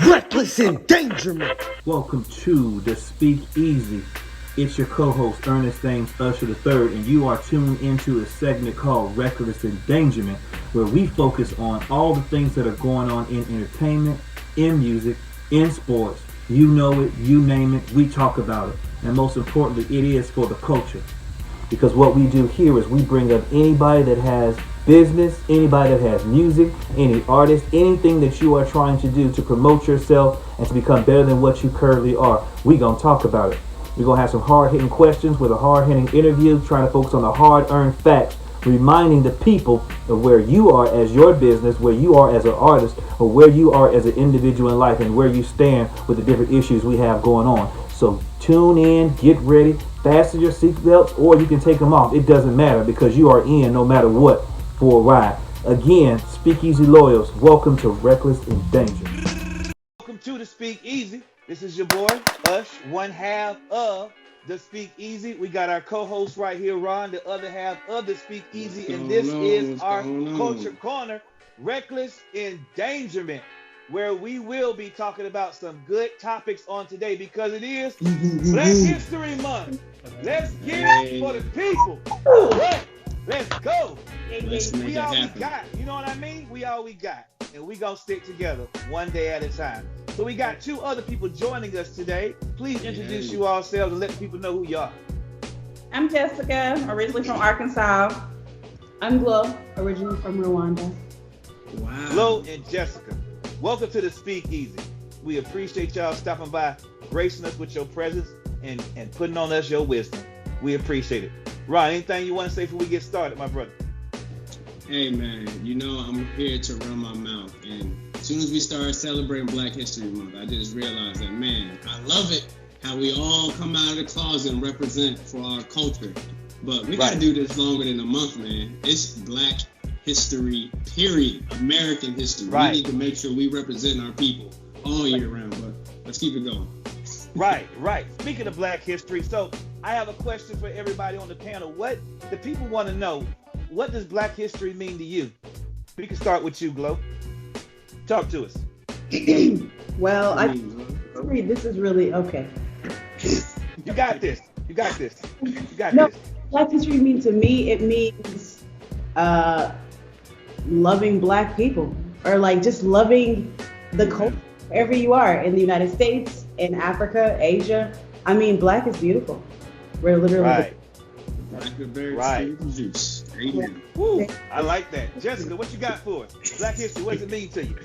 Reckless endangerment. Welcome to the Speak Easy. It's your co-host Ernest Thames Usher III, and you are tuned into a segment called Reckless Endangerment, where we focus on all the things that are going on in entertainment, in music, in sports. You know it, you name it, we talk about it. And most importantly, it is for the culture. Because what we do here is we bring up anybody that has business, anybody that has music, any artist, anything that you are trying to do to promote yourself and to become better than what you currently are. We gonna talk about it. We're gonna have some hard-hitting questions with a hard-hitting interview, trying to focus on the hard-earned facts, reminding the people of where you are as your business, where you are as an artist, or where you are as an individual in life, and where you stand with the different issues we have going on. So tune in, get ready, fasten your seatbelts, or you can take them off. It doesn't matter because you are in no matter what for a ride. Again, Speakeasy Loyals, welcome to Reckless and Danger. Welcome to the Speak Easy. This is your boy, Ush, one half of the Speak Easy. We got our co-host right here, Ron, the other half of the Speak Easy, and this is our Culture Corner, Reckless Endangerment, where we will be talking about some good topics on today because it is Black History Month. Let's get it for the people. Let's go. We all we got. You know what I mean? We all we got. And we gonna stick together one day at a time. So we got two other people joining us today. Please introduce you yourselves and let people know who you are. I'm Jessica, originally from Arkansas. I'm Glo, originally from Rwanda. Wow. Glo and Jessica, welcome to the Speak Easy. We appreciate y'all stopping by, gracing us with your presence, and putting on us your wisdom. We appreciate it. Ron, anything you want to say before we get started, my brother? Hey man, you know I'm here to run my mouth, and as soon as we start celebrating Black History Month, I just realized that, man, I love it how we all come out of the closet and represent for our culture. But we gotta do this longer than a month, man. It's Black History, period. American history. We need to make sure we represent our people all year round, but let's keep it going. Right. Speaking of Black history, so I have a question for everybody on the panel. What the people want to know, what does Black history mean to you? We can start with you, Glo. Talk to us. Well, this is really okay. You got this. No, Black history means to me, it means loving Black people, or like just loving the culture wherever you are in the United States, in Africa, Asia. I mean, Black is beautiful. We're literally Blackberry juice. Amen. Woo, I like that. Jessica, what you got for us? Black history, what does it mean to you?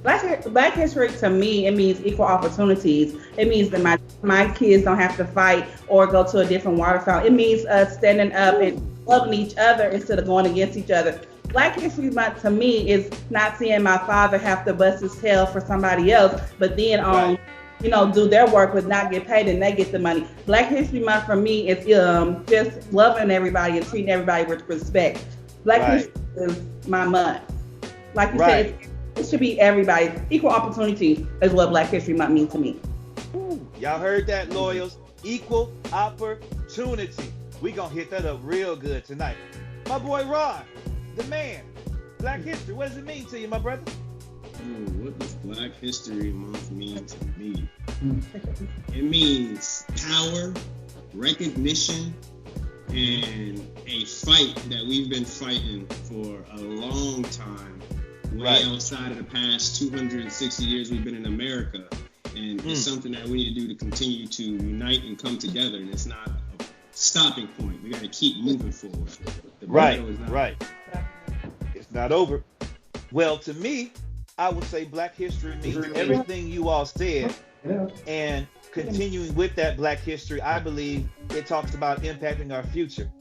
Black history to me, it means equal opportunities. It means that my kids don't have to fight or go to a different water fountain. It means us standing up and loving each other instead of going against each other. Black History Month to me is not seeing my father have to bust his tail for somebody else, but then do their work but not get paid and they get the money. Black History Month for me is just loving everybody and treating everybody with respect. Black History is my month. Like you said, it should be everybody. Equal opportunity is what Black History Month means to me. Ooh, y'all heard that, loyals? Equal opportunity. We gonna hit that up real good tonight. My boy Ron, the man. Black history, what does it mean to you, my brother? What does Black History Month mean to me? It means power, recognition, and a fight that we've been fighting for a long time, way outside of the past 260 years we've been in America. And it's something that we need to do to continue to unite and come together. And it's not a stopping point. We got to keep moving forward. Right. It's not over. Well, to me, I would say Black history means everything you all said. And continuing with that Black history, I believe it talks about impacting our future.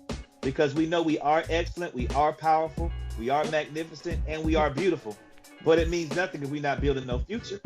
Because we know we are excellent, we are powerful, we are magnificent, and we are beautiful. But it means nothing if we're not building no future.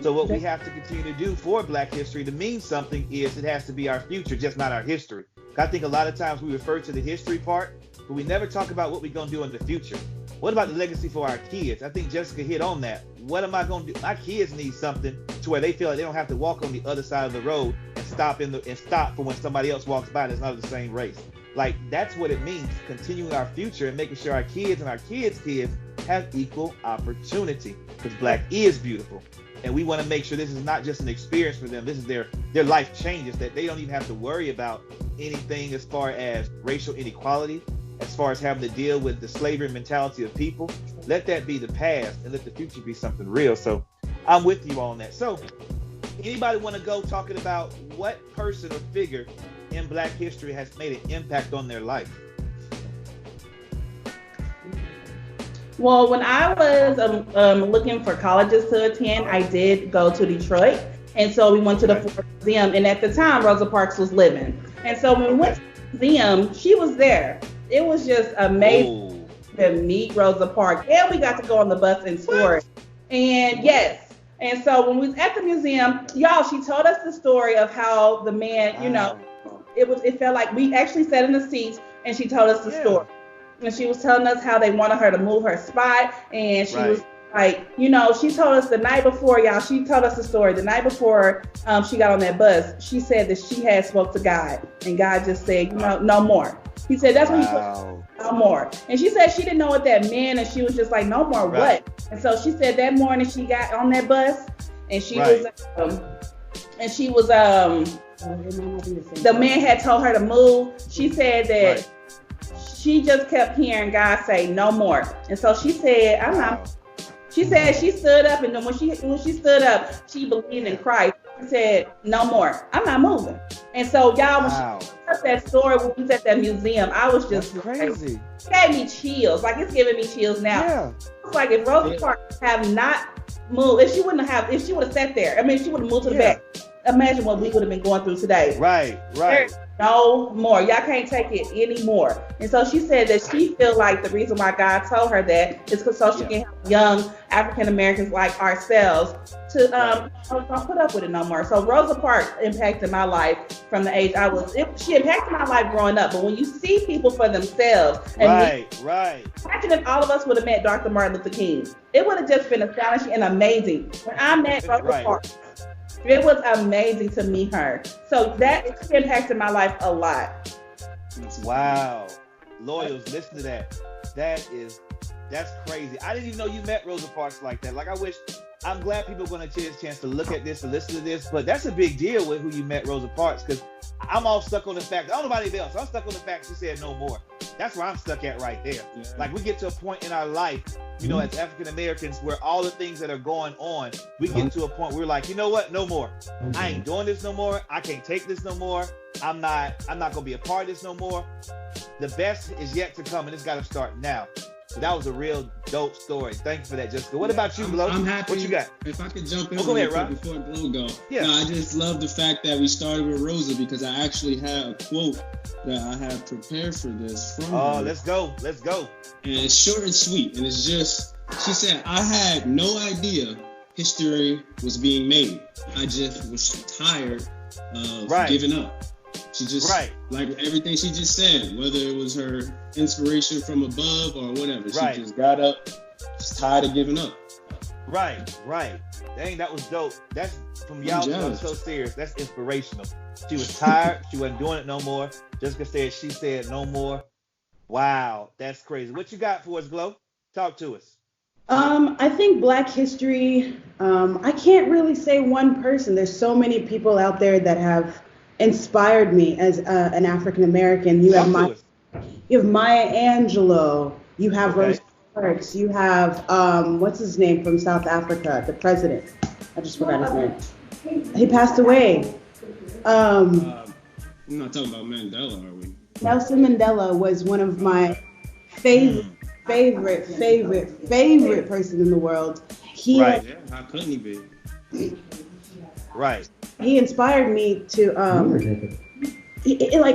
So what we have to continue to do for Black history to mean something is it has to be our future, just not our history. I think a lot of times we refer to the history part, but we never talk about what we're going to do in the future. What about the legacy for our kids? I think Jessica hit on that. What am I going to do? My kids need something to where they feel like they don't have to walk on the other side of the road and stop for when somebody else walks by that's not of the same race. Like, that's what it means, continuing our future and making sure our kids and our kids' kids have equal opportunity, because Black is beautiful. And we want to make sure this is not just an experience for them. This is their life changes, that they don't even have to worry about anything as far as racial inequality, as far as having to deal with the slavery mentality of people. Let that be the past and let the future be something real. So I'm with you on that. So anybody want to go talking about what person or figure in Black history has made an impact on their life? Well, when I was looking for colleges to attend, I did go to Detroit. And so we went to the Ford Museum. And at the time, Rosa Parks was living. And so when we went to the museum, she was there. It was just amazing to meet Rosa Parks. And we got to go on the bus and tour. And yes. And so when we was at the museum, y'all, she told us the story of how the man, you know, it felt like we actually sat in the seats and she told us the story. And she was telling us how they wanted her to move her spot. And she was like, you know, she told us the night before, y'all, she told us the story. The night before she got on that bus, she said that she had spoke to God. And God just said, you know, no more. He said, that's what he said, no more. And she said she didn't know what that meant. And she was just like, no more what? And so she said that morning she got on that bus and she was, the man had told her to move. She said that she just kept hearing God say no more. And so she said, I'm not. She said she stood up, and then when she stood up, she believed in Christ. She said, no more. I'm not moving. And so y'all, when she heard that story when we was at that museum, I was just crazy. It gave me chills. Like, it's giving me chills now. Yeah. It's like if Rosa Parks have not moved, if she would have sat there, I mean, if she would have moved to the back, imagine what we would have been going through today. Right. There's no more. Y'all can't take it anymore. And so she said that she feel like the reason why God told her that is because so she can help young African Americans like ourselves to don't put up with it no more. So Rosa Parks impacted my life from the age I was. She impacted my life growing up. But when you see people for themselves, and imagine if all of us would have met Dr. Martin Luther King, it would have just been astonishing and amazing. When I met Rosa Parks, it was amazing to meet her. So that impacted my life a lot. Wow. Loyals, listen to that. That's crazy. I didn't even know you met Rosa Parks like that. Like, I'm glad people are going to get a chance to look at this and listen to this, but that's a big deal with who you met Rosa Parks, because I'm all stuck on the fact, I don't know about anybody else, I'm stuck on the fact she said no more. That's where I'm stuck at right there. Yeah. Like, we get to a point in our life, you know, as African Americans, where all the things that are going on, we get to a point where we're like, you know what, no more. I ain't doing this no more. I can't take this no more. I'm not gonna be a part of this no more. The best is yet to come, and it's got to start now. So that was a real dope story. Thank you for that, Jessica. What about you, Glo? I'm happy. What you got? If I could jump in go ahead, Rob. before Glo go. Yeah. No, I just love the fact that we started with Rosa, because I actually have a quote that I have prepared for this from her. Let's go. And it's short and sweet. And it's just, she said, I had no idea history was being made. I just was tired of giving up. She just, like everything she just said, whether it was her inspiration from above or whatever, she just got up, she's tired of giving up. Right. Dang, that was dope. That's from y'all. I'm so serious. That's inspirational. She was tired. She wasn't doing it no more. Jessica said she said no more. Wow, that's crazy. What you got for us, Glo? Talk to us. I think Black history, I can't really say one person. There's so many people out there that have inspired me as an African American. You have Maya Angelou. You have Rosa Parks. You have what's his name from South Africa, the president. I just forgot his name. He passed away. We're not talking about Mandela, are we? Nelson Mandela was one of my favorite person in the world. How couldn't he be? Right. He inspired me to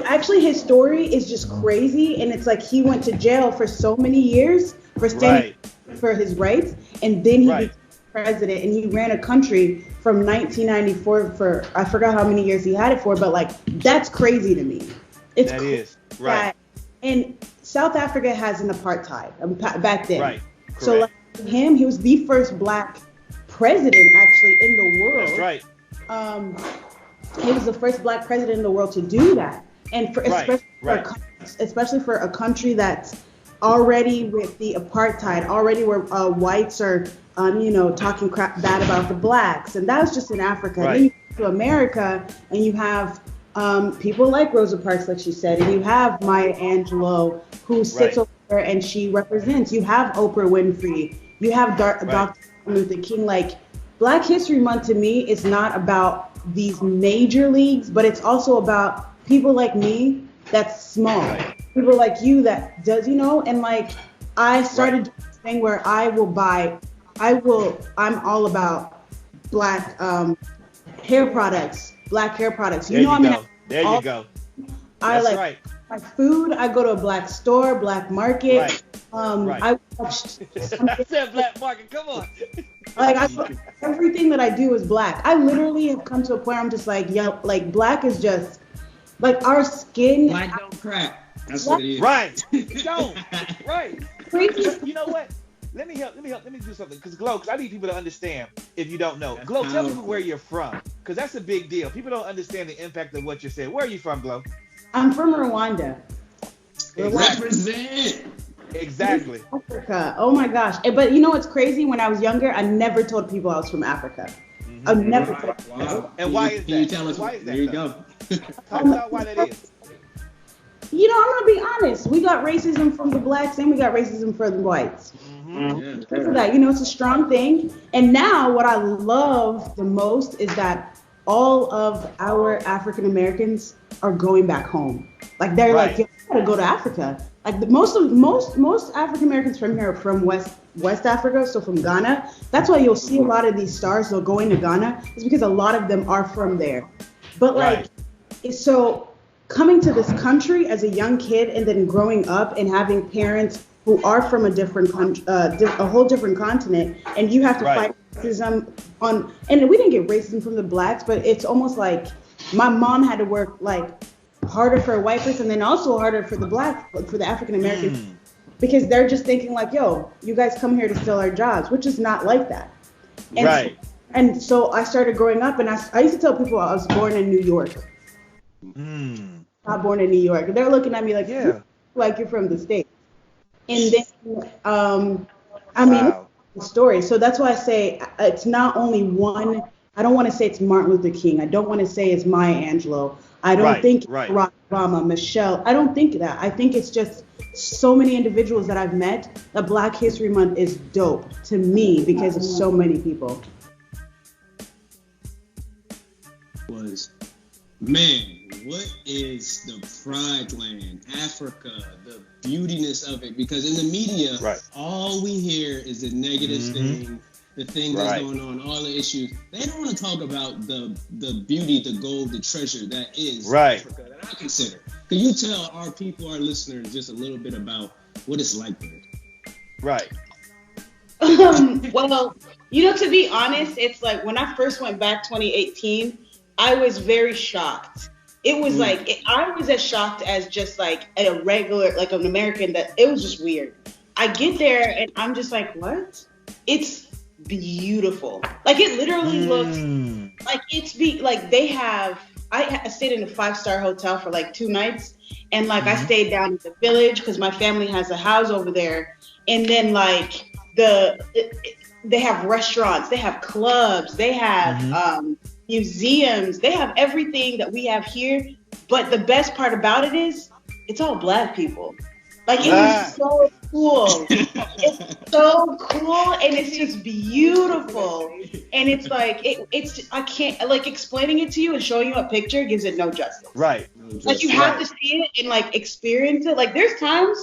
actually his story is just crazy, and it's like he went to jail for so many years for standing for his rights, and then he became president, and he ran a country from 1994 for I forgot how many years he had it for, but like that's crazy to me. And South Africa has an apartheid back then. Right. So like him, he was the first Black president actually in the world. That's right. He was the first Black president in the world to do that, and especially for a country that's already with the apartheid, already where whites are talking bad about the blacks, and that was just in Africa. Right. And then you go to America, and you have people like Rosa Parks, like she said, and you have Maya Angelou, who sits over there and she represents. You have Oprah Winfrey. You have Dr. Martin Luther King. Like, Black History Month to me is not about these major leagues, but it's also about people like me that's small. Right. People like you that does, and like I started doing this thing where I'm all about black hair products, black hair products. There you go. That's right. My food, I go to a black store, black market. I watched. I said black market. Come on. Everything that I do is black. I literally have come to a point where I'm just like, like black is just like our skin. Black don't crack. That's what it is. Right. It don't. Right. You know what? Let me do something. Because I need people to understand if you don't know. Glow, tell people where you're from. Because that's a big deal. People don't understand the impact of what you're saying. Where are you from, Glow? I'm from Rwanda. Represent. Exactly. Africa. Oh my gosh. But you know what's crazy? When I was younger, I never told people I was from Africa. Mm-hmm. I never told people. Wow. And why is that? Can you tell us? Why is that? There you go. Talk about why that is. I'm gonna be honest. We got racism from the blacks and we got racism from the whites. Mm-hmm. Because of that, it's a strong thing. And now what I love the most is that all of our African Americans are going back home. Like they're like, you gotta go to Africa. Like most African Americans from here are from West Africa, so from Ghana. That's why you'll see a lot of these stars going to Ghana, is because a lot of them are from there. But so coming to this country as a young kid and then growing up and having parents who are from a whole different continent, and you have to fight racism and we didn't get racism from the blacks, but it's almost like my mom had to work like harder for a white person, and then also harder for the African Americans, because they're just thinking like, yo, you guys come here to steal our jobs, which is not like that. And so I started growing up, and I used to tell people I was born in New York. Not born in New York. They're looking at me like, like you're from the States. And then, the story. So that's why I say it's not only one. I don't want to say it's Martin Luther King. I don't want to say it's Maya Angelou. I don't think Barack Obama, Michelle. I don't think that. I think it's just so many individuals that I've met. That Black History Month is dope to me because of so many people. What is the pride land, Africa, the beautiness of it? Because in the media, all we hear is the negative thing, the thing that's going on, all the issues. They don't want to talk about the beauty, the gold, the treasure that is Africa, that I consider. Can you tell our people, our listeners, just a little bit about what it's like there? Right. Well, to be honest, it's like when I first went back 2018, I was very shocked. It was I was as shocked as just like a regular, like an American, that it was just weird. I get there and I'm just like, what? It's beautiful. Like it literally looks like I stayed in a 5-star hotel for like 2 nights, and like I stayed down in the village because my family has a house over there. And then like they have restaurants, they have clubs, they have museums, they have everything that we have here. But the best part about it is it's all black people. Like it is so cool. It's so cool, and it's just beautiful. And it's like it's I can't like explaining it to you and showing you a picture gives it no justice. Right. Like you have to see it and like experience it. Like there's times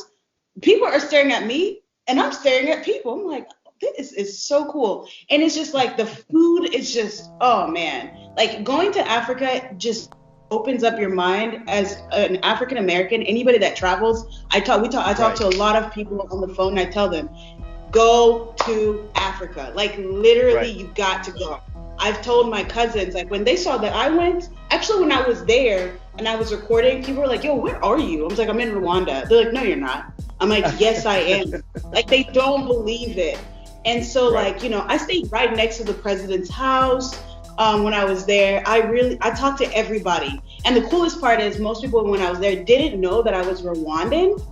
people are staring at me and I'm staring at people. I'm like, this is so cool. And it's just like the food is just, oh man. Like going to Africa just opens up your mind as an African American. Anybody that travels, I talk to a lot of people on the phone, and I tell them, go to Africa. Like literally you got to go. I've told my cousins, like when they saw that I went, actually when I was there and I was recording, people were like, yo, where are you? I was like, I'm in Rwanda. They're like, no, you're not. I'm like, yes, I am. Like they don't believe it. And so like, I stayed right next to the president's house. When I was there, I talked to everybody. And the coolest part is most people when I was there didn't know that I was Rwandan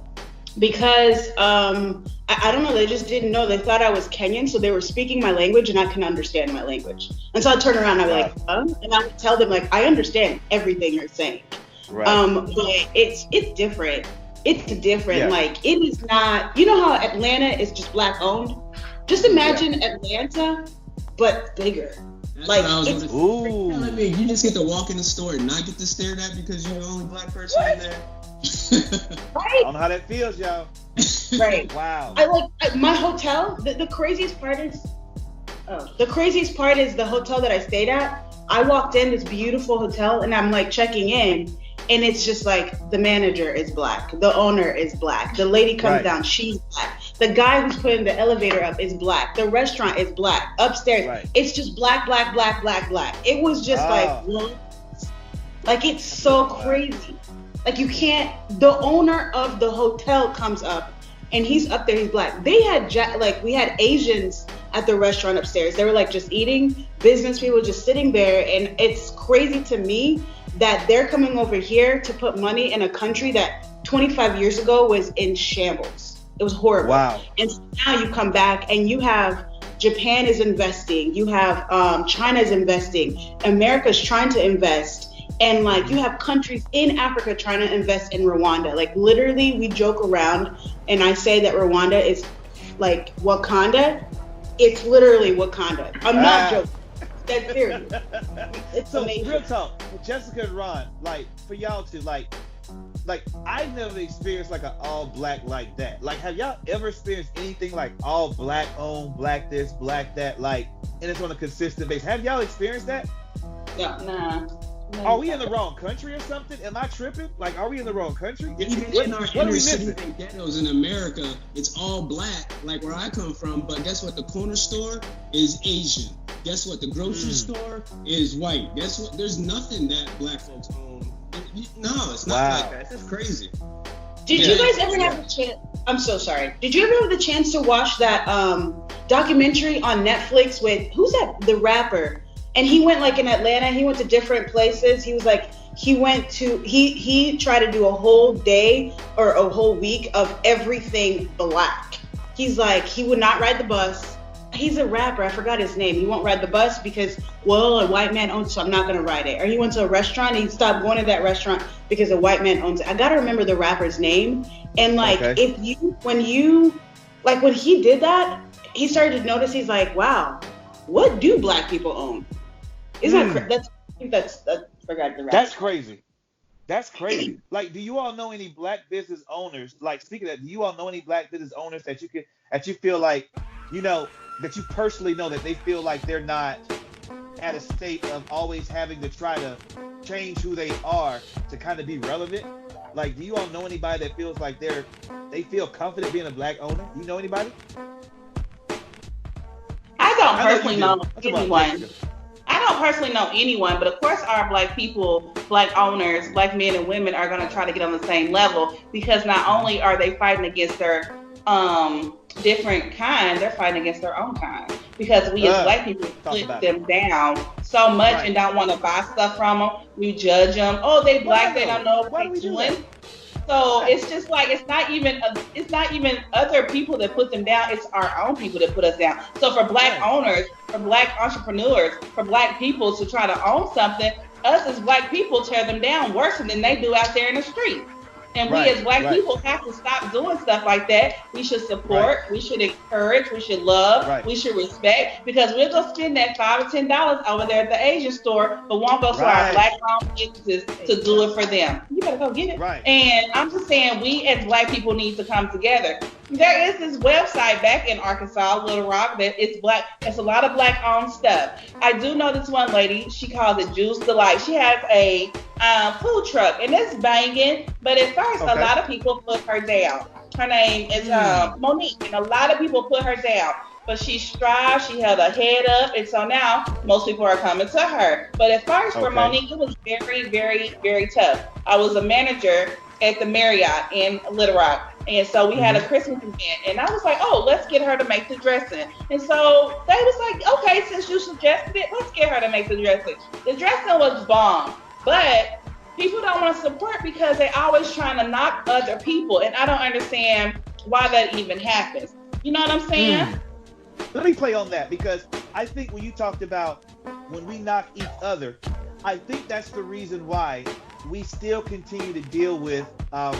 because I don't know, they just didn't know. They thought I was Kenyan, so they were speaking my language and I couldn't understand my language. And so I'd turn around and I'd be like, and I would tell them like, I understand everything you're saying. Right. But it's different. It's different. Yeah. Like, it is not, you know how Atlanta is just black owned? Just imagine Atlanta, but bigger. That's like, ooh. I mean, you just get to walk in the store and not get to stared at because you're the only black person in there. Right? I don't know how that feels, y'all. Right. Wow. My hotel. The craziest part is, the hotel that I stayed at. I walked in this beautiful hotel and I'm like checking in, and it's just like the manager is black, the owner is black, the lady comes down, she's black, the guy who's putting the elevator up is black, the restaurant is black, upstairs it's just black. It was just like it's so crazy. Like, you can't. The owner of the hotel comes up, and he's up there. He's black. They had we had Asians at the restaurant upstairs. They were like just eating. Business people just sitting there, and it's crazy to me that they're coming over here to put money in a country that 25 years ago was in shambles. It was horrible. Wow. And now you come back and you have Japan is investing. You have China's investing. America's trying to invest. And like, you have countries in Africa trying to invest in Rwanda. Like, literally, we joke around and I say that Rwanda is like Wakanda. It's literally Wakanda. I'm not joking. That's serious. It's so amazing. Real talk, Jessica and Ron, like, for y'all to like I've never experienced like an all black like that. Like, have y'all ever experienced anything like all black owned, black this, black that, like, and it's on a consistent basis? Have y'all experienced that? Yeah. Nah. Are we in the wrong country or something? Am I tripping? Like, are we in the wrong country? Even in our inner city ghettos in America, it's all black, like where I come from. But guess what? The corner store is Asian. Guess what? The grocery store is white. Guess what? There's nothing that black folks own. No, it's not like that. It's crazy. Did you guys ever have the chance? I'm so sorry. Did you ever have the chance to watch that documentary on Netflix with, who's that? The rapper. And he went like in Atlanta, he went to different places. He was like, he tried to do a whole day or a whole week of everything black. He's like, he would not ride the bus. He's a rapper, I forgot his name. He won't ride the bus because, well, a white man owns it, so I'm not gonna ride it. Or he went to a restaurant and he stopped going to that restaurant because a white man owns it. I gotta remember the rapper's name. And like, when he did that, he started to notice, he's like, wow, what do black people own? Isn't that That's crazy. That's crazy. Like, do you all know any black business owners? Like, speaking of that, do you all know any black business owners that you feel like, you know, that you personally know that they feel like they're not at a state of always having to try to change who they are to kind of be relevant? Like, do you all know anybody that feels like they feel confident being a black owner? Do you know anybody? I don't personally know anyone. I don't personally know anyone, but of course our black people, black owners, black men and women are going to try to get on the same level, because not only are they fighting against their different kind, they're fighting against their own kind. Because we as black people put them down so much and don't want to buy stuff from them. We judge them. Oh, they black, they don't know what they're doing. So it's just like, it's not even other people that put them down. It's our own people that put us down. So for black owners, for black entrepreneurs, for black people to try to own something, us as black people tear them down worse than they do out there in the street. And we as black people have to stop doing stuff like that. We should support, we should encourage, we should love, we should respect, because we'll go spend that $5 or $10 over there at the Asian store, but won't go to our black-owned businesses to do it for them. You better go get it. And I'm just saying, we as black people need to come together. There is this website back in Arkansas, Little Rock, that it's black. It's a lot of black-owned stuff. I do know this one lady. She calls it Juice Delight. She has a food truck, and it's banging. But at first, a lot of people put her down. Her name is Monique, and a lot of people put her down. But she strived. She held her head up, and so now most people are coming to her. But at first, for Monique, it was very, very, very tough. I was a manager at the Marriott in Little Rock. And so we had a Christmas event, and I was like, oh, let's get her to make the dressing. And so they was like, okay, since you suggested it, let's get her to make the dressing. The dressing was bomb, but people don't want to support because they always trying to knock other people, and I don't understand why that even happens. You know what I'm saying? Let me play on that, because I think when you talked about when we knock each other, I think that's the reason why we still continue to deal with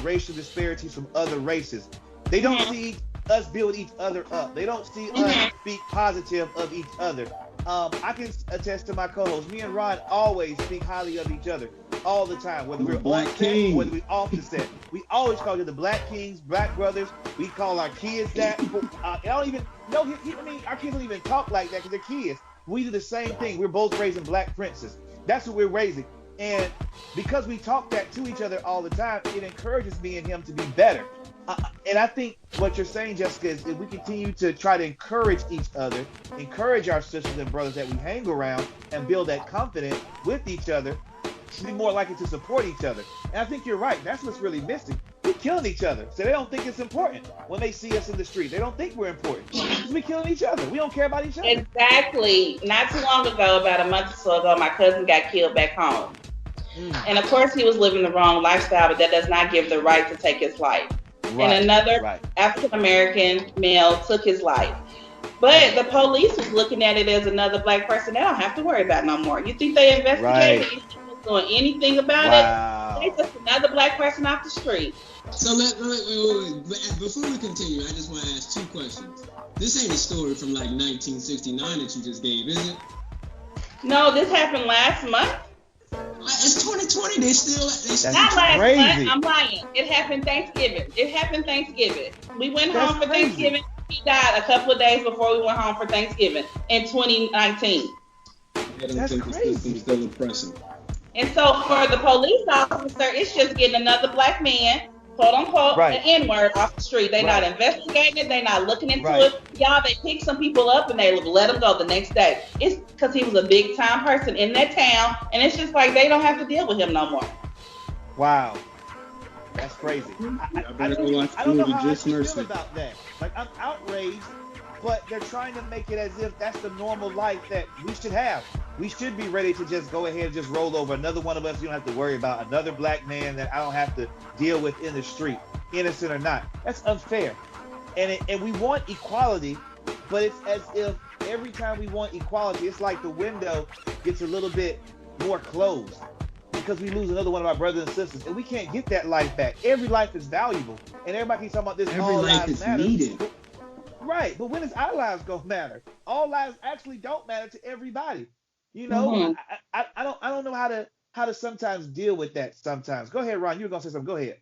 racial disparities from other races. They don't see us build each other up. They don't see us speak positive of each other. I can attest to my co-host. Me and Ron always speak highly of each other all the time, whether we're on set or whether we're off the set. We always call each other Black Kings, Black Brothers. We call our kids that. I don't even know. I mean, our kids don't even talk like that because they're kids. We do the same thing. We're both raising Black princes. That's what we're raising. And because we talk that to each other all the time, it encourages me and him to be better. And I think what you're saying, Jessica, is if we continue to try to encourage each other, encourage our sisters and brothers that we hang around, and build that confidence with each other, we'll be more likely to support each other. And I think you're right. That's what's really missing. We're killing each other. So they don't think it's important when they see us in the street. They don't think we're important. Because we're killing each other. We don't care about each other. Exactly. Not too long ago, about a month or so ago, my cousin got killed back home. And of course, he was living the wrong lifestyle, but that does not give the right to take his life. Right, and another African-American male took his life. But the police was looking at it as another Black person. They don't have to worry about no more. You think they investigated? You think they was doing anything about it? They just another Black person off the street. So wait. Before we continue, I just want to ask two questions. This ain't a story from like 1969 that you just gave, is it? No, this happened last month. It's 2020. They still not last month. I'm lying. It happened Thanksgiving. We went home for Thanksgiving. He died a couple of days before we went home for Thanksgiving in 2019. That's crazy. The system's still oppressive. And so for the police officer, it's just getting another Black man, quote unquote, an N-word off the street. They're not investigating it. They're not looking into it. Y'all, they pick some people up and they let them go the next day. It's because he was a big time person in that town, and it's just like they don't have to deal with him no more. Wow. That's crazy. I don't know how I feel about that. Like, I'm outraged, but they're trying to make it as if that's the normal life that we should have. We should be ready to just go ahead and just roll over another one of us. You don't have to worry about another Black man that I don't have to deal with in the street, innocent or not. That's unfair. And we want equality, but it's as if every time we want equality, it's like the window gets a little bit more closed because we lose another one of our brothers and sisters, and we can't get that life back. Every life is valuable, and everybody keeps talking about this. All lives matter. Needed. Right, but when is our lives gonna matter? All lives actually don't matter to everybody. You know, I don't know how to sometimes deal with that. Sometimes, go ahead, Ron. You were gonna say something. Go ahead.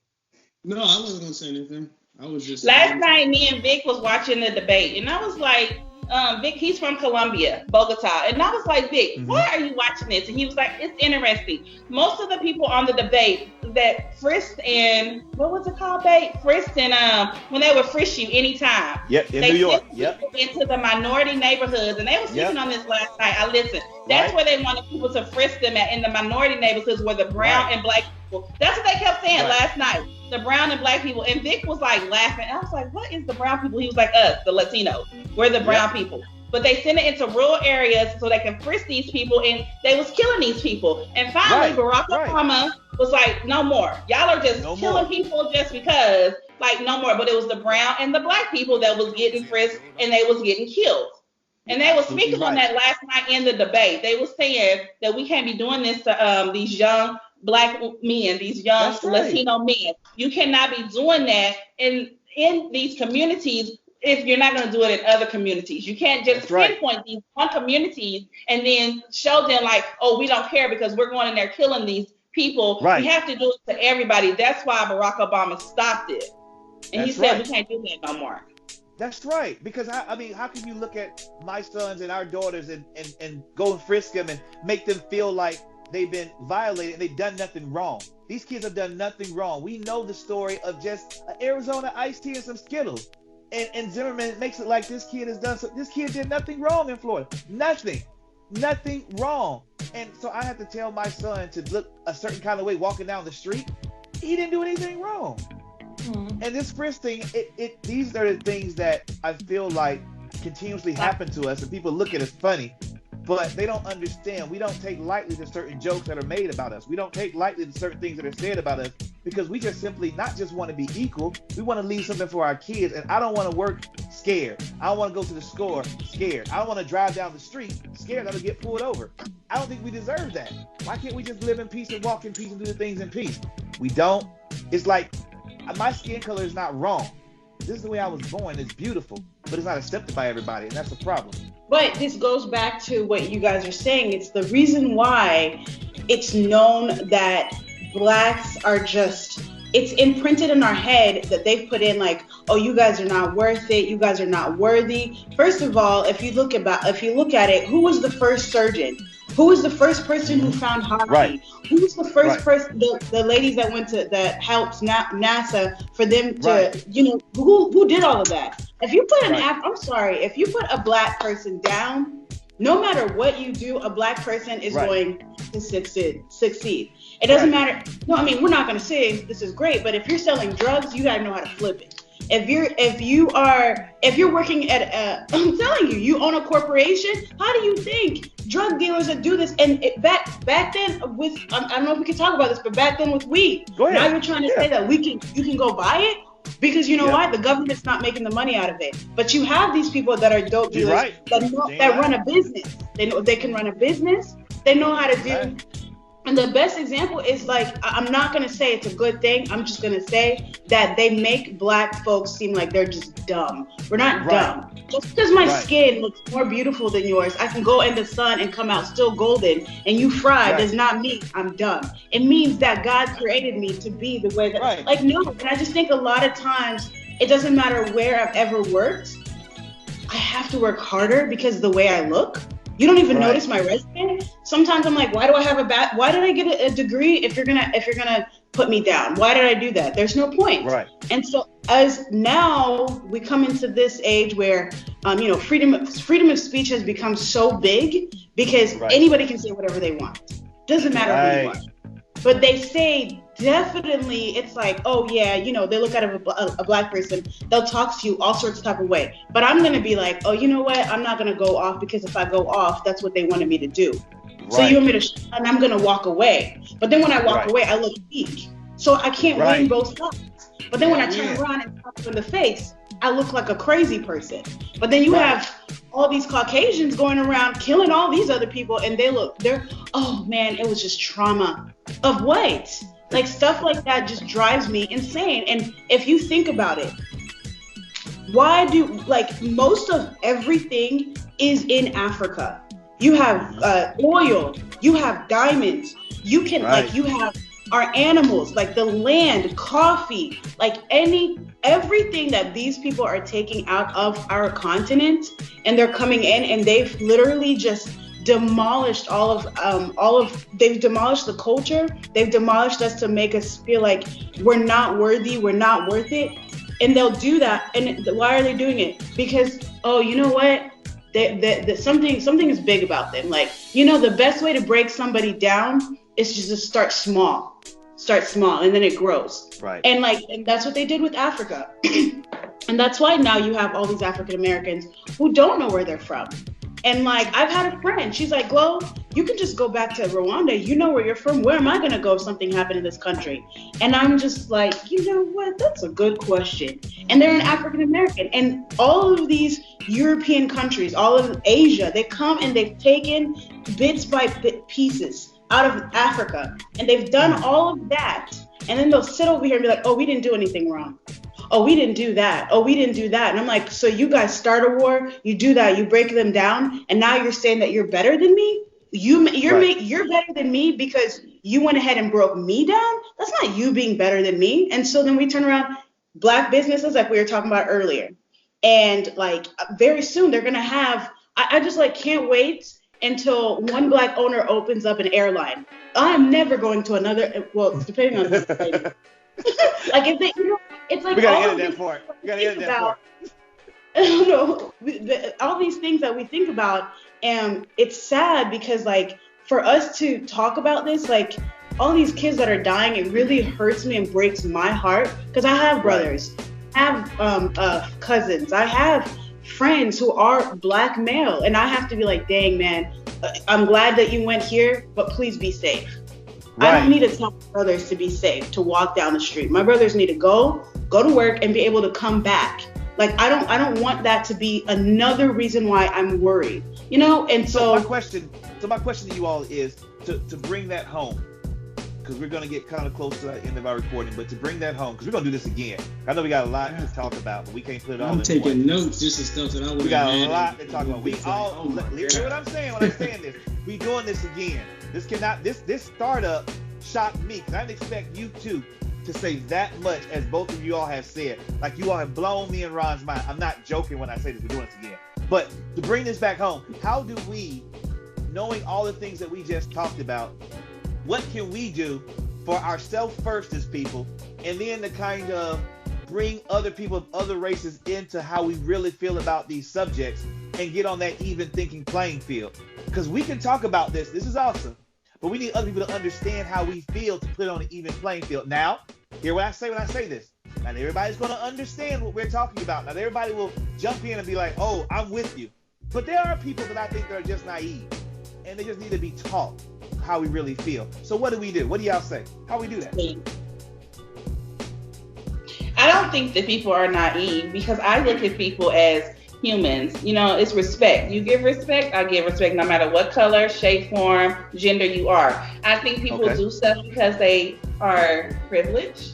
No, I wasn't gonna say anything. I was just last night. Me and Vic was watching the debate, and I was like, Vic, he's from Colombia, Bogota. And I was like, Vic, why are you watching this? And he was like, it's interesting. Most of the people on the debate that frisked and, what was it called, babe? Frisked and when they would frisk you anytime. Yep, in New York. Yep. Into the minority neighborhoods. And they were speaking on this last night. I listened. That's where they wanted people to frisk them at, in the minority neighborhoods where the brown and Black people. That's what they kept saying last night. The brown and Black people. And Vic was like laughing. I was like, what is the brown people? He was like, us, the Latinos. We're the brown people. But they send it into rural areas so they can frisk these people, and they was killing these people. And finally, Barack Obama was like, no more. Y'all are just killing people just because, like, no more. But it was the brown and the Black people that was getting frisked, and they was getting killed. And they were speaking on that last night in the debate. They were saying that we can't be doing this to these young Black men, these young Latino men. You cannot be doing that in these communities if you're not going to do it in other communities. You can't just pinpoint these one communities and then show them like, oh, we don't care because we're going in there killing these people. We have to do it to everybody. That's why Barack Obama stopped it. And he said we can't do that no more. That's right. Because, I mean, how can you look at my sons and our daughters and go and frisk them and make them feel like they've been violated and they've done nothing wrong? These kids have done nothing wrong. We know the story of just Arizona iced tea and some Skittles. And Zimmerman makes it like this kid has done so. This kid did nothing wrong in Florida. Nothing wrong. And so I have to tell my son to look a certain kind of way walking down the street. He didn't do anything wrong. And this frisk thing, these are the things that I feel like continuously happen to us, and people look at us funny. but they don't understand. We don't take lightly to certain jokes that are made about us. We don't take lightly to certain things that are said about us, because we just simply not just want to be equal. We want to leave something for our kids. And I don't want to work scared. I don't want to go to the store scared. I don't want to drive down the street scared that I'll get pulled over. I don't think we deserve that. Why can't we just live in peace and walk in peace and do the things in peace? We don't. It's like, my skin color is not wrong. This is the way I was born. It's beautiful, but it's not accepted by everybody, and that's the problem. But this goes back to what you guys are saying. It's the reason why it's known that blacks are just, it's imprinted in our head that they've put in like, oh, you guys are not worth it. You guys are not worthy. First of all, if you look at it, who was the first surgeon? Who was the first person who found hockey? Right. Who was the first person, the ladies that went to, that helped NASA for them to, you know, who did all of that? If you put if you put a black person down, no matter what you do, a black person is going to succeed. It doesn't matter. No, I mean, we're not going to say this is great, but if you're selling drugs, you got to know how to flip it. If you're working at I'm telling you, you own a corporation. How do you think drug dealers that do this? And back then with, I don't know if we can talk about this, but back then with weed, now you're trying to say that you can go buy it because you know why? The government's not making the money out of it. But you have these people that are dope dealers that run a business. They know they can run a business. They know how to do. And the best example is like, I'm not going to say it's a good thing. I'm just going to say that they make black folks seem like they're just dumb. We're not dumb. Just because my skin looks more beautiful than yours, I can go in the sun and come out still golden and you fried does not mean I'm dumb. It means that God created me to be the way that, like, no. And I just think a lot of times it doesn't matter where I've ever worked. I have to work harder because of the way I look. You don't even notice my resume. Sometimes I'm like, why do I have why did I get a degree if you're gonna put me down? Why did I do that? There's no point. Right. And so as now we come into this age where you know, freedom of speech has become so big because anybody can say whatever they want. Doesn't matter who you are. But they say definitely, it's like, oh yeah, you know, they look at a black person, they'll talk to you all sorts of type of way. But I'm gonna be like, oh, you know what? I'm not gonna go off because if I go off, that's what they wanted me to do. So you want me to, and I'm gonna walk away. But then when I walk away, I look weak. So I can't win both sides. But then when I turn around and talk you in the face, I look like a crazy person. But then you have all these Caucasians going around killing all these other people, and they're, oh man, it was just trauma. Of what? Like stuff like that just drives me insane. And if you think about it, why do, like, most of everything is in Africa. You have oil, you have diamonds, you can like, you have our animals, like the land, coffee, like everything that these people are taking out of our continent, and they're coming in and they've literally just demolished they've demolished the culture. They've demolished us to make us feel like we're not worthy, we're not worth it. And they'll do that. And why are they doing it? Because, oh, you know what? Something is big about them. Like, you know, the best way to break somebody down is just to start small, and then it grows. Right. And that's what they did with Africa. And that's why now you have all these African Americans who don't know where they're from. And like, I've had a friend, she's like, Glo, you can just go back to Rwanda. You know where you're from. Where am I going to go if something happened in this country? And I'm just like, you know what? That's a good question. And they're an African American. And all of these European countries, all of Asia, they come and they've taken bits by pieces out of Africa. And they've done all of that. And then they'll sit over here and be like, oh, we didn't do anything wrong. Oh, we didn't do that. Oh, we didn't do that. And I'm like, so you guys start a war, you do that, you break them down, and now you're saying that you're better than me? You're better than me because you went ahead and broke me down? That's not you being better than me. And so then we turn around, black businesses like we were talking about earlier. And like very soon they're going to have, I just like can't wait until one black owner opens up an airline. I'm never going to another, well, depending on the like if they, you know, it's like we gotta edit that part. We gotta edit that part. All these things that we think about, and it's sad because like for us to talk about this, like all these kids that are dying, it really hurts me and breaks my heart because I have brothers, I have cousins, I have friends who are black male, and I have to be like, dang man, I'm glad that you went here, but please be safe. Right. I don't need to tell my brothers to be safe, to walk down the street. My brothers need to go to work and be able to come back. Like, I don't want that to be another reason why I'm worried, you know? And so my question to you all is to bring that home, because we're going to get kind of close to the end of our recording, but to bring that home, because we're going to do this again. I know we got a lot to talk about, but we can't put it all in. I'm taking notes, just the stuff that I want to. We got a lot to talk about. We all, hear what I'm saying when I'm saying this. We doing this again. This startup shocked me, because I didn't expect you two to say that much as both of you all have said. Like, you all have blown me and Ron's mind. I'm not joking when I say this. We're doing this again. But to bring this back home, how do we, knowing all the things that we just talked about, what can we do for ourselves first as people, and then to kind of bring other people of other races into how we really feel about these subjects and get on that even thinking playing field? Because we can talk about this. This is awesome. But we need other people to understand how we feel to put it on an even playing field. Now, hear what I say when I say this. Not everybody's going to understand what we're talking about. Not everybody will jump in and be like, oh, I'm with you. But there are people that I think that are just naive, and they just need to be taught how we really feel. So what do we do? What do y'all say? How we do that? I don't think that people are naive, because I look at people as humans. You know, it's respect. You give respect, I give respect, no matter what color, shape, form, gender you are. I think people do stuff because they are privileged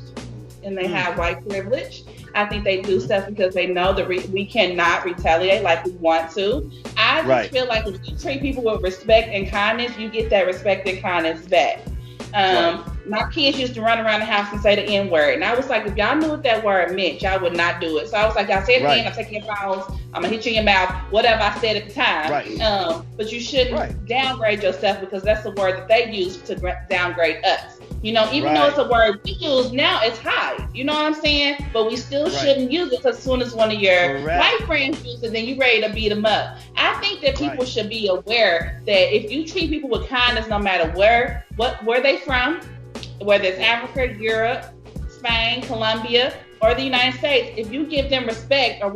and they have white privilege. I think they do stuff because they know that we cannot retaliate like we want to. I just feel like if you treat people with respect and kindness, you get that respect and kindness back. My kids used to run around the house and say the N-word. And I was like, if y'all knew what that word meant, y'all would not do it. So I was like, y'all say it again, I'm taking your phones, I'm going to hit you in your mouth, whatever I said at the time. But you shouldn't downgrade yourself, because that's the word that they use to downgrade us. You know, even though it's a word we use now, it's high. You know what I'm saying? But we still shouldn't use it, because as soon as one of your white friends uses it, then you're ready to beat them up. I think that people should be aware that if you treat people with kindness, no matter where they from, whether it's Africa, Europe, Spain, Colombia, or the United States, if you give them respect, or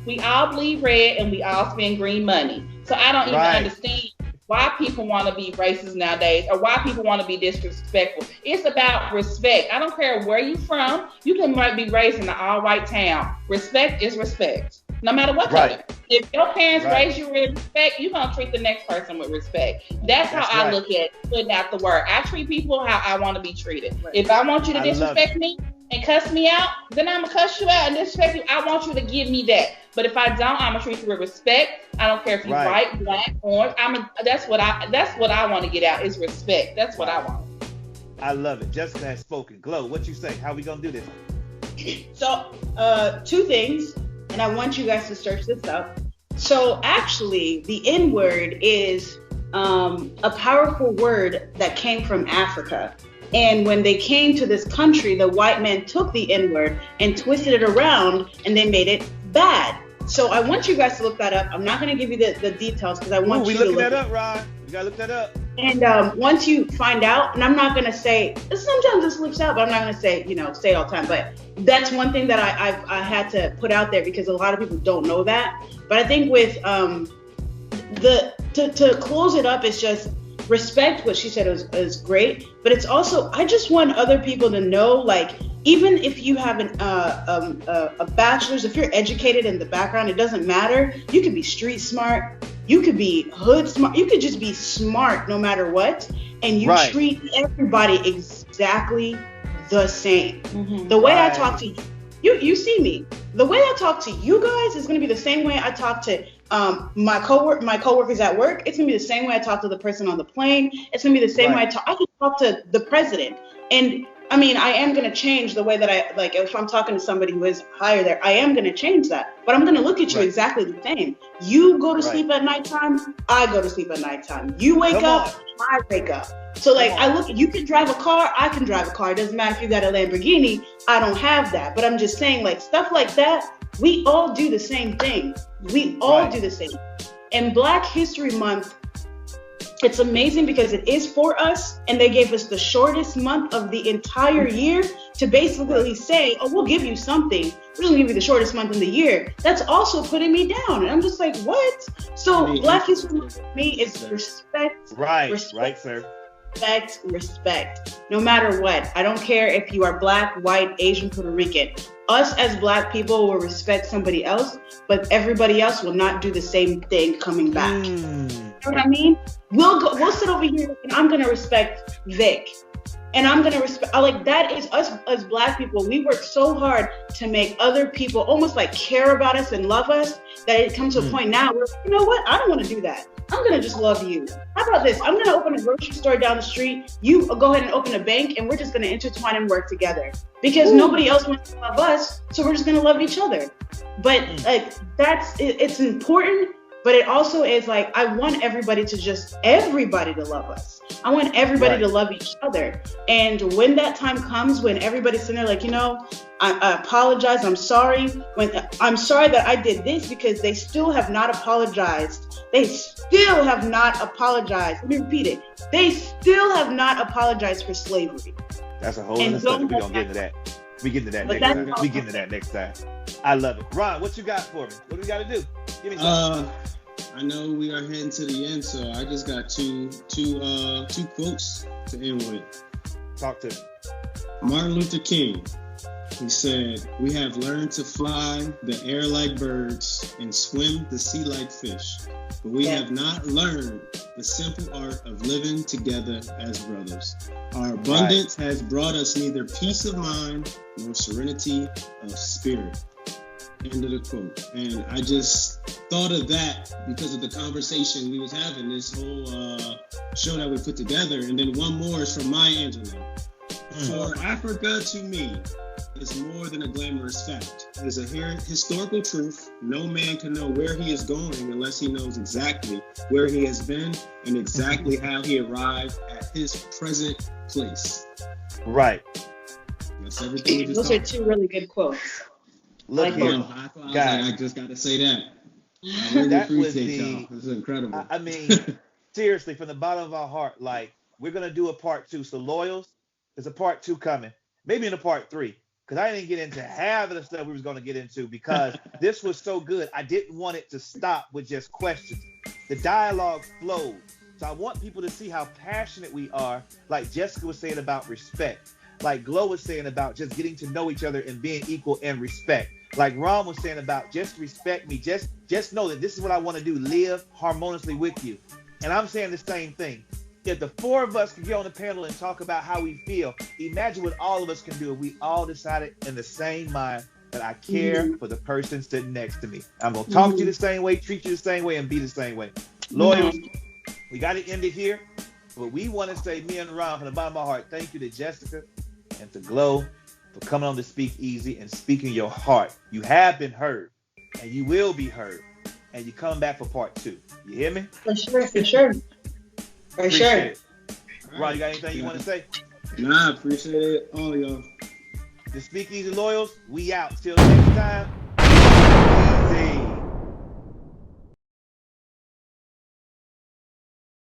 we all bleed red and we all spend green money. So I don't even understand why people want to be racist nowadays, or why people want to be disrespectful. It's about respect. I don't care where you from. You can be raised in an all-white town. Respect is respect, no matter what color. If your parents raise you with respect, you're going to treat the next person with respect. That's how I look at putting out the word. I treat people how I want to be treated. If I want you to disrespect me and cuss me out, then I'm going to cuss you out and disrespect you. I want you to give me that. But if I don't, I'm going to treat you with respect. I don't care if you're white, black, orange. That's what I want to get out, is respect. That's what I want. I love it. Jessica has spoken. Glow, what you say? How we going to do this? So, two things. And I want you guys to search this up. So actually, the N-word is a powerful word that came from Africa. And when they came to this country, the white men took the N-word and twisted it around, and they made it bad. So I want you guys to look that up. I'm not going to give you the details, because I want you to look that up, Ron. You got to look that up. And once you find out, and I'm not going to say, sometimes it slips out, but I'm not going to say, say it all the time. But that's one thing that I had to put out there, because a lot of people don't know that. But I think with to close it up, it's just respect. What she said is great. But it's also, I just want other people to know, like, even if you have a bachelor's, if you're educated in the background, it doesn't matter. You could be street smart. You could be hood smart. You could just be smart no matter what. And you treat everybody exactly the same. Mm-hmm. The way I talk to you see me. The way I talk to you guys is going to be the same way I talk to my coworkers at work. It's going to be the same way I talk to the person on the plane. It's going to be the same way I can talk to the president. And I mean, I am going to change the way that if I'm talking to somebody who is higher there, I am going to change that. But I'm going to look at you exactly the same. You go to sleep at nighttime, I go to sleep at nighttime. You wake up, I wake up. So you can drive a car, I can drive a car. It doesn't matter if you got a Lamborghini, I don't have that. But I'm just saying, like, stuff like that, we all do the same thing. We all do the same. And Black History Month, it's amazing because it is for us, and they gave us the shortest month of the entire year. to basically say, oh, we'll give you something. We're going to give you the shortest month in the year. That's also putting me down. And I'm just like, what? So Black History Month for me is respect. Right, respect, right, sir. respect. No matter what. I don't care if you are Black, white, Asian, Puerto Rican. Us as Black people will respect somebody else, but everybody else will not do the same thing coming back. You know what I mean? We'll sit over here and I'm gonna respect Vic. And I'm gonna respect, like, that is us as Black people. We work so hard to make other people almost like care about us and love us that it comes to a point now where, you know what? I don't want to do that. I'm gonna just love you. How about this? I'm gonna open a grocery store down the street. You go ahead and open a bank, and we're just gonna intertwine and work together because nobody else wants to love us. So we're just gonna love each other. But like, it's important. But it also is like, I want everybody to love us. I want everybody to love each other. And when that time comes, when everybody's sitting there like, you know, I apologize, I'm sorry. I'm sorry that I did this, because they still have not apologized. They still have not apologized. Let me repeat it. They still have not apologized for slavery. That's a whole other subject. We're going to get into that. We get into that next time. We get into that next time. I love it. Ron, what you got for me? What do we got to do? Give me something. I know we are heading to the end, so I just got two quotes to end with. Talk to me. Martin Luther King, he said, "We have learned to fly the air like birds and swim the sea like fish, but we have not learned the simple art of living together as brothers. Our abundance has brought us neither peace of mind nor serenity of spirit." End of the quote. And I just thought of that because of the conversation we was having, this whole show that we put together. And then one more is from Maya Angelou. For Africa, to me, is more than a glamorous fact. It is a historical truth. No man can know where he is going unless he knows exactly where he has been and exactly how he arrived at his present place. Right. That's everything we just Those are two really good quotes. Look here, guys. I just got to say that. I really appreciate y'all. This is incredible. I mean, seriously, from the bottom of our heart, like, we're going to do a part 2. So, Loyals, there's a part 2 coming. Maybe in a part 3. Because I didn't get into half of the stuff we was going to get into because this was so good. I didn't want it to stop with just questions. The dialogue flowed. So I want people to see how passionate we are, like Jessica was saying about respect. Like Glow was saying about just getting to know each other and being equal in respect. Like Ron was saying about just respect me. Just know that this is what I want to do. Live harmoniously with you. And I'm saying the same thing. If the 4 of us can get on the panel and talk about how we feel, imagine what all of us can do if we all decided in the same mind that I care for the person sitting next to me. I'm going to talk to you the same way, treat you the same way, and be the same way. Loyals, we got to end it here. But we want to say, me and Ron, from the bottom of my heart, thank you to Jessica and to Glow for coming on to Speak Easy and speaking your heart. You have been heard, and you will be heard, and you're coming back for part 2. You hear me? For sure. Appreciate it. Ron, you got anything you want to say? Nah, appreciate it. All y'all. The Speak Easy Loyals, we out. Till next time. Easy.